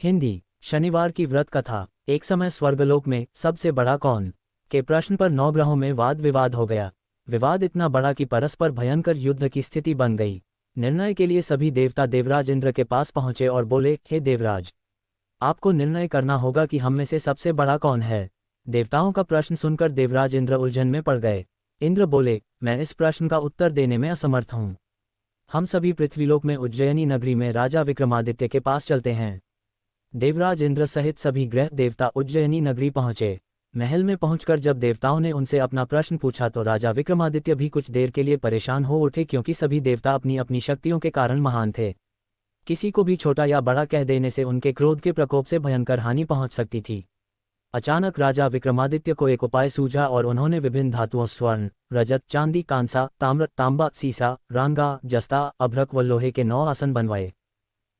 हिंदी। शनिवार की व्रत कथा। एक समय स्वर्गलोक में सबसे बड़ा कौन के प्रश्न पर 9 ग्रहों में वाद विवाद हो गया। विवाद इतना बड़ा कि परस्पर भयंकर युद्ध की स्थिति बन गई। निर्णय के लिए सभी देवता देवराज इंद्र के पास पहुंचे और बोले, हे देवराज, आपको निर्णय करना होगा कि हम में से सबसे बड़ा कौन है। देवताओं का प्रश्न सुनकर देवराज इंद्र उलझन में पड़ गए। इंद्र बोले, मैं इस प्रश्न का उत्तर देने में असमर्थ हूं। हम सभी पृथ्वीलोक में उज्जयिनी नगरी में राजा विक्रमादित्य के पास चलते हैं। देवराज इंद्र सहित सभी ग्रह देवता उज्जयिनी नगरी पहुंचे। महल में पहुंचकर जब देवताओं ने उनसे अपना प्रश्न पूछा तो राजा विक्रमादित्य भी कुछ देर के लिए परेशान हो उठे, क्योंकि सभी देवता अपनी अपनी शक्तियों के कारण महान थे। किसी को भी छोटा या बड़ा कह देने से उनके क्रोध के प्रकोप से भयंकर हानि पहुंच सकती थी। अचानक राजा विक्रमादित्य को एक उपाय सूझा और उन्होंने विभिन्न धातुओं स्वर्ण, रजत, चांदी, कांसा, ताम्र, तांबा, सीसा, रांगा, जस्ता, अभ्रक व लोहे के 9 आसन बनवाए।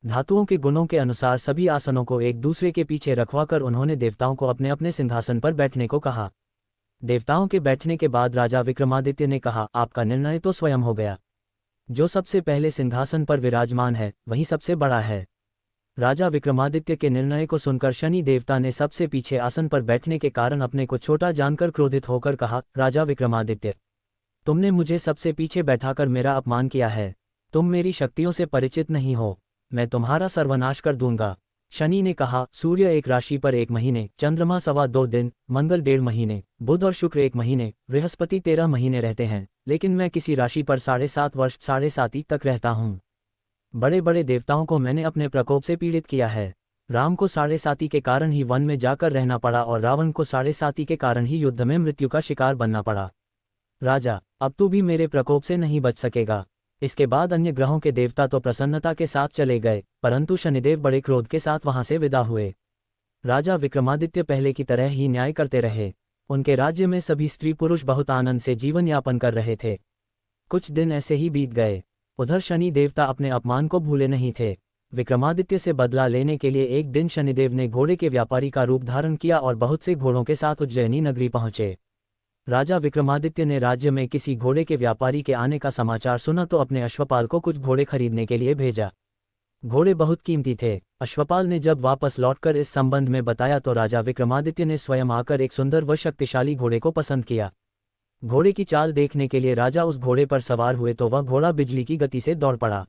धातुओं के गुणों के अनुसार सभी आसनों को एक दूसरे के पीछे रखवाकर उन्होंने देवताओं को अपने अपने सिंहासन पर बैठने को कहा। देवताओं के बैठने के बाद राजा विक्रमादित्य ने कहा, आपका निर्णय तो स्वयं हो गया। जो सबसे पहले सिंहासन पर विराजमान है वही सबसे बड़ा है। राजा विक्रमादित्य के निर्णय को सुनकर शनि देवता ने सबसे पीछे आसन पर बैठने के कारण अपने को छोटा जानकर क्रोधित होकर कहा, राजा विक्रमादित्य, तुमने मुझे सबसे पीछे बैठाकर मेरा अपमान किया है। तुम मेरी शक्तियों से परिचित नहीं हो। मैं तुम्हारा सर्वनाश कर दूंगा। शनि ने कहा, सूर्य एक राशि पर 1 महीने, चंद्रमा 2.25 दिन, मंगल 1.5 महीने, बुध और शुक्र 1 महीने, बृहस्पति 13 महीने रहते हैं, लेकिन मैं किसी राशि पर 7.5 वर्ष 7.5 तक रहता हूँ। बड़े बड़े देवताओं को मैंने अपने प्रकोप से पीड़ित किया है। राम को 7.5 के कारण ही वन में जाकर रहना पड़ा और रावण को 7.5 के कारण ही युद्ध में मृत्यु का शिकार बनना पड़ा। राजा, अब तू भी मेरे प्रकोप से नहीं बच सकेगा। इसके बाद अन्य ग्रहों के देवता तो प्रसन्नता के साथ चले गए, परंतु शनिदेव बड़े क्रोध के साथ वहां से विदा हुए। राजा विक्रमादित्य पहले की तरह ही न्याय करते रहे। उनके राज्य में सभी स्त्री पुरुष बहुत आनंद से जीवन यापन कर रहे थे। कुछ दिन ऐसे ही बीत गए। उधर शनि देवता अपने अपमान को भूले नहीं थे। विक्रमादित्य से बदला लेने के लिए एक दिन शनिदेव ने घोड़े के व्यापारी का रूप धारण किया और बहुत से घोड़ों के साथ उज्जयिनी नगरी पहुंचे। राजा विक्रमादित्य ने राज्य में किसी घोड़े के व्यापारी के आने का समाचार सुना तो अपने अश्वपाल को कुछ घोड़े खरीदने के लिए भेजा। घोड़े बहुत कीमती थे। अश्वपाल ने जब वापस लौटकर इस संबंध में बताया तो राजा विक्रमादित्य ने स्वयं आकर एक सुंदर व शक्तिशाली घोड़े को पसंद किया। घोड़े की चाल देखने के लिए राजा उस घोड़े पर सवार हुए तो वह घोड़ा बिजली की गति से दौड़ पड़ा।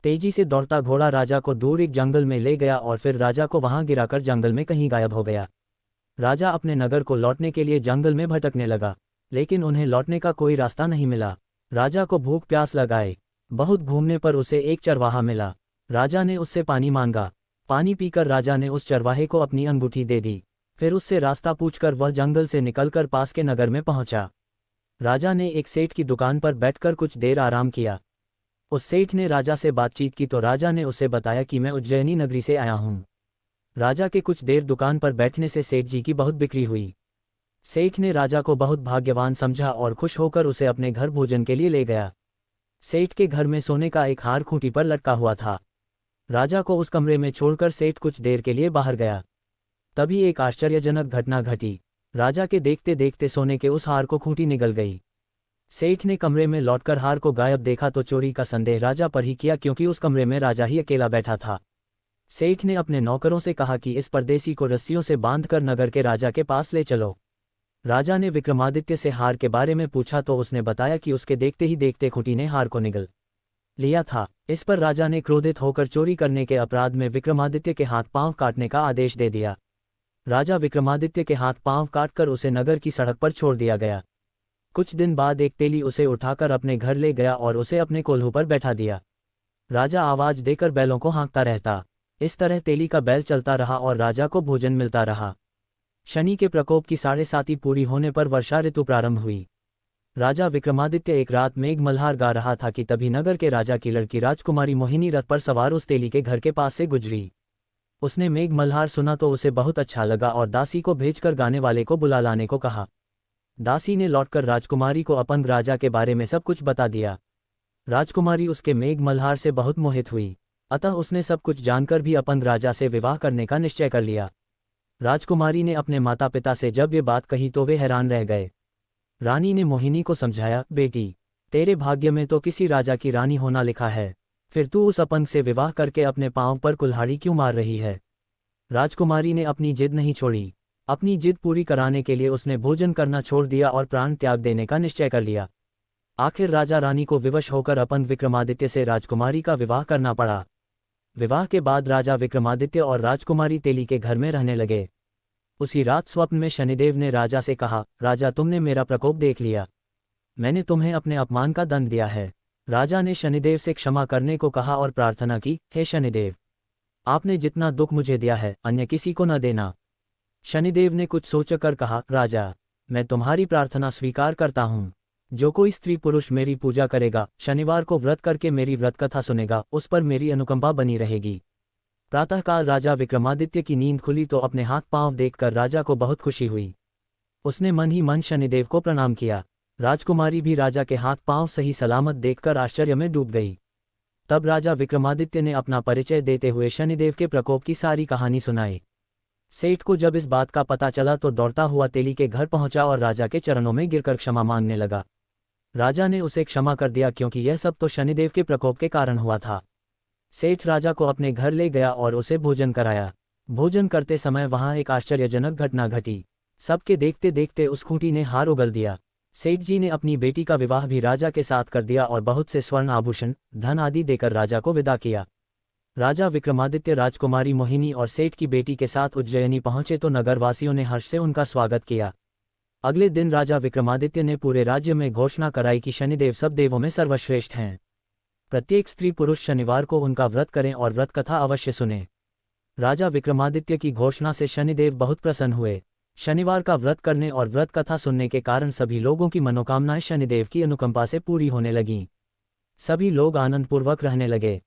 तेजी से दौड़ता घोड़ा राजा को दूर एक जंगल में ले गया और फिर राजा को वहां गिराकर जंगल में कहीं गायब हो गया। राजा अपने नगर को लौटने के लिए जंगल में भटकने लगा, लेकिन उन्हें लौटने का कोई रास्ता नहीं मिला। राजा को भूख प्यास लगाए। बहुत घूमने पर उसे एक चरवाहा मिला। राजा ने उससे पानी मांगा। पानी पीकर राजा ने उस चरवाहे को अपनी अंगूठी दे दी। फिर उससे रास्ता पूछकर वह जंगल से निकलकर पास के नगर में पहुंचा। राजा ने एक सेठ की दुकान पर बैठकर कुछ देर आराम किया। उस सेठ ने राजा से बातचीत की तो राजा ने उसे बताया कि मैं उज्जयिनी नगरी से आया हूँ। राजा के कुछ देर दुकान पर बैठने से सेठ जी की बहुत बिक्री हुई। सेठ ने राजा को बहुत भाग्यवान समझा और खुश होकर उसे अपने घर भोजन के लिए ले गया। सेठ के घर में सोने का एक हार खूंटी पर लटका हुआ था। राजा को उस कमरे में छोड़कर सेठ कुछ देर के लिए बाहर गया। तभी एक आश्चर्यजनक घटना घटी। राजा के देखते देखते सोने के उस हार को खूंटी निगल गई। सेठ ने कमरे में लौटकर हार को गायब देखा तो चोरी का संदेह राजा पर ही किया, क्योंकि उस कमरे में राजा ही अकेला बैठा था। सेठ ने अपने नौकरों से कहा कि इस परदेसी को रस्सियों से बांधकर नगर के राजा के पास ले चलो। राजा ने विक्रमादित्य से हार के बारे में पूछा तो उसने बताया कि उसके देखते ही देखते खूंटी ने हार को निगल लिया था। इस पर राजा ने क्रोधित होकर चोरी करने के अपराध में विक्रमादित्य के हाथ पांव काटने का आदेश दे दिया। राजा विक्रमादित्य के हाथ पांव काटकर उसे नगर की सड़क पर छोड़ दिया गया। कुछ दिन बाद एक तेली उसे उठाकर अपने घर ले गया और उसे अपने कोल्हू पर बैठा दिया। राजा आवाज देकर बैलों को हाँकता रहता। इस तरह तेली का बैल चलता रहा और राजा को भोजन मिलता रहा। शनि के प्रकोप की 7.5 पूरी होने पर वर्षा ऋतु प्रारंभ हुई। राजा विक्रमादित्य एक रात मेघ मल्हार गा रहा था कि तभी नगर के राजा की लड़की राजकुमारी मोहिनी रथ पर सवार उस तेली के घर के पास से गुजरी। उसने मेघ मल्हार सुना तो उसे बहुत अच्छा लगा और दासी को भेजकर गाने वाले को बुला लाने को कहा। दासी ने लौटकर राजकुमारी को अपंग राजा के बारे में सब कुछ बता दिया। राजकुमारी उसके मेघ मल्हार से बहुत मोहित हुई, अतः उसने सब कुछ जानकर भी अपंग राजा से विवाह करने का निश्चय कर लिया। राजकुमारी ने अपने माता पिता से जब ये बात कही तो वे हैरान रह गए। रानी ने मोहिनी को समझाया, बेटी, तेरे भाग्य में तो किसी राजा की रानी होना लिखा है, फिर तू उस अपंग से विवाह करके अपने पांव पर कुल्हाड़ी क्यों मार रही है। राजकुमारी ने अपनी जिद नहीं छोड़ी। अपनी जिद पूरी कराने के लिए उसने भोजन करना छोड़ दिया और प्राण त्याग देने का निश्चय कर लिया। आखिर राजा रानी को विवश होकर अपन विक्रमादित्य से राजकुमारी का विवाह करना पड़ा। विवाह के बाद राजा विक्रमादित्य और राजकुमारी तेली के घर में रहने लगे। उसी रात स्वप्न में शनिदेव ने राजा से कहा, राजा तुमने मेरा प्रकोप देख लिया, मैंने तुम्हें अपने अपमान का दंड दिया है। राजा ने शनिदेव से क्षमा करने को कहा और प्रार्थना की, हे शनिदेव, आपने जितना दुख मुझे दिया है अन्य किसी को न देना। शनिदेव ने कुछ सोचकर कहा, राजा मैं तुम्हारी प्रार्थना स्वीकार करता हूँ। जो कोई स्त्री पुरुष मेरी पूजा करेगा, शनिवार को व्रत करके मेरी व्रत कथा सुनेगा, उस पर मेरी अनुकंपा बनी रहेगी। प्रातःकाल राजा विक्रमादित्य की नींद खुली तो अपने हाथ पांव देखकर राजा को बहुत खुशी हुई। उसने मन ही मन शनिदेव को प्रणाम किया। राजकुमारी भी राजा के हाथ पांव सही सलामत देखकर आश्चर्य में डूब गई। तब राजा विक्रमादित्य ने अपना परिचय देते हुए शनिदेव के प्रकोप की सारी कहानी सुनाई। सेठ को जब इस बात का पता चला तो दौड़ता हुआ तेली के घर पहुंचा और राजा के चरणों में गिरकर क्षमा मांगने लगा। राजा ने उसे क्षमा कर दिया क्योंकि यह सब तो शनिदेव के प्रकोप के कारण हुआ था। सेठ राजा को अपने घर ले गया और उसे भोजन कराया। भोजन करते समय वहां एक आश्चर्यजनक घटना घटी। सबके देखते देखते उस खूंटी ने हार उगल दिया। सेठ जी ने अपनी बेटी का विवाह भी राजा के साथ कर दिया और बहुत से स्वर्ण आभूषण, धन आदि देकर राजा को विदा किया। राजा विक्रमादित्य राजकुमारी मोहिनी और सेठ की बेटी के साथ उज्जैनी पहुंचे तो नगरवासियों ने हर्ष से उनका स्वागत किया। अगले दिन राजा विक्रमादित्य ने पूरे राज्य में घोषणा कराई कि शनिदेव सब देवों में सर्वश्रेष्ठ हैं। प्रत्येक स्त्री पुरुष शनिवार को उनका व्रत करें और व्रत कथा अवश्य सुने। राजा विक्रमादित्य की घोषणा से शनिदेव बहुत प्रसन्न हुए। शनिवार का व्रत करने और व्रत कथा सुनने के कारण सभी लोगों की मनोकामनाएं शनिदेव की अनुकंपा से पूरी होने लगीं। सभी लोग आनंदपूर्वक रहने लगे।